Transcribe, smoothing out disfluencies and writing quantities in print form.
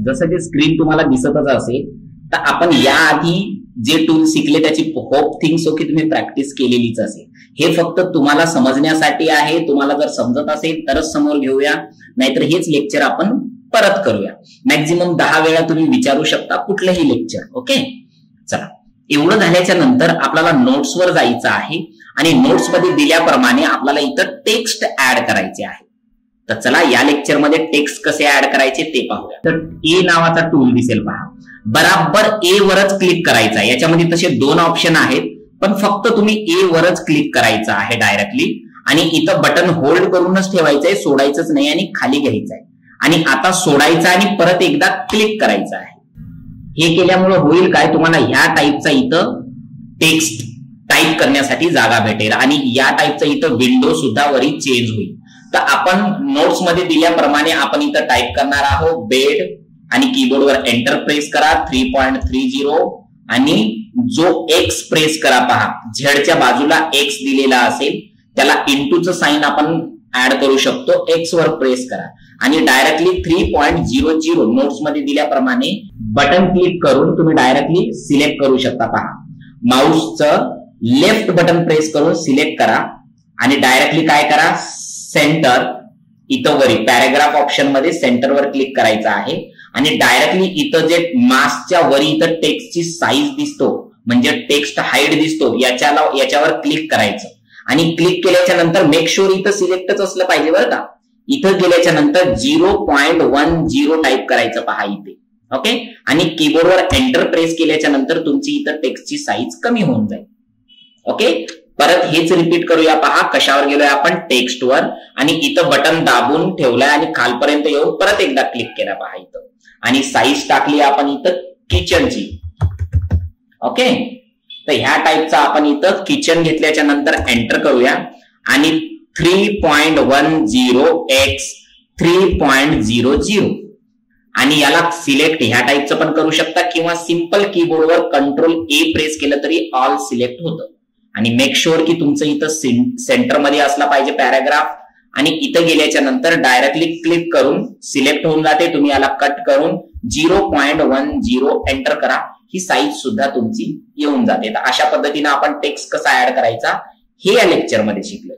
जसं की स्क्रीन तुम्हाला दिसतच असेल, तर आपण याआधी जे टूल शिकले त्याची होप थिंक सो की तुम्ही प्रॅक्टिस केलेलीच असेल. हे फक्त तुम्हाला समजण्यासाठी आहे. तुम्हाला जर समजत असेल तरच समोर घेऊया, नाहीतर हेच लेक्चर आपण परत करूया. मॅक्झिमम 10 वेळा तुम्ही विचारू शकता कुठलंही लेक्चर. ओके, चला. एवढं झाल्याच्या नंतर आपल्याला नोट्सवर जायचं आहे आणि नोट्स मध्ये दिल्याप्रमाणे आपल्याला इथं टेक्स्ट ऍड करायचे आहे. तर चला या लेक्चर मध्ये टेक्स्ट कसे ऍड करायचे ते पाहूया. तर ए नावाचा टूल दिसेल पहा, बराबर ए वरच क्लिक करायचा. याच्यामध्ये तसे 2 ऑप्शन आहेत, पण फक्त तुम्ही ए वरच क्लिक करायचं आहे डायरेक्टली आणि इथं बटन होल्ड करूनच ठेवायचंय, सोडायचंच नाही आणि खाली घ्यायचंय. आणि आता सोडायचं आणि परत एकदा क्लिक करायचं आहे. हे केल्यामुळे होईल काय, तुम्हाला ह्या टाईपचा इथं टेक्स्ट टाईप करण्यासाठी जागा भेटेल आणि या टाईपचा इथं विंडो सुद्धा वरी चेंज होईल. तर आपण नोट्स मध्ये दिल्याप्रमाणे आपण इथं टाईप करणार आहोत बेड आणि कीबोर्डवर एंटर प्रेस करा 3.30 आणि जो एक्स प्रेस करा. पहा झेडच्या बाजूला एक्स दिलेला असेल त्याला इंटूचं साइन आपण ऍड करू शकतो. एक्स वर प्रेस करा आणि डायरेक्टली 3.00 नोट्स मध्ये दिल्याप्रमाणे बटन क्लिक करून तुम्ही डायरेक्टली सिलेक्ट करू शकता. पहा माऊसचं लेफ्ट बटन प्रेस करून सिलेक्ट करा आणि डायरेक्टली काय करा, सेंटर इथं वरी पॅराग्राफ ऑप्शन मध्ये सेंटरवर क्लिक करायचं आहे आणि डायरेक्टली इथं जे मास्कच्या वरी इथं टेक्स्टची साईज दिसतो म्हणजे टेक्स्ट हाईट दिसतो याच्यावर क्लिक करायचं आणि क्लिक केल्याच्या नंतर मेक शुअर इथं सिलेक्टच असलं पाहिजे बरं का. इथं गेल्याच्या नंतर 0.10 टाईप करायचं पहा इथे. ओके, आणि कीबोर्डवर एंटर प्रेस केल्याच्या नंतर तुमची इथं टेक्स्टची साईज कमी होऊन जाईल. ओके, परत हेच रिपीट करूया. पहा कशावर गेलोय आपण, टेक्स्टवर आणि इथं बटन दाबून ठेवलंय आणि खालपर्यंत येऊन परत एकदा क्लिक केला पहा इथं आणि साईज टाकली आपण इथं किचनची. ओके, तर ह्या टाईपचा आपण इथं किचन घेतल्याच्या नंतर एंटर करूया आणि 3.10x 3.00 आणि याला सिलेक्ट ह्या टाईपचं पण करू शकता किंवा सिंपल कीबोर्डवर Ctrl A प्रेस केलं तरी ऑल सिलेक्ट होतं. आणि मेक शुअर की तुमचं इथं सेंटर मध्ये असला पाहिजे पॅराग्राफ आणि इथं गेल्याच्या नंतर डायरेक्टली क्लिक करून सिलेक्ट होऊन जाते. तुम्ही याला कट करून 0.10 एंटर करा, ही साईज सुद्धा तुमची येऊन जाते. तर अशा पद्धतीने आपण टेक्स्ट कसा ऍड करायचा हे या लेक्चर मध्ये शिकलो.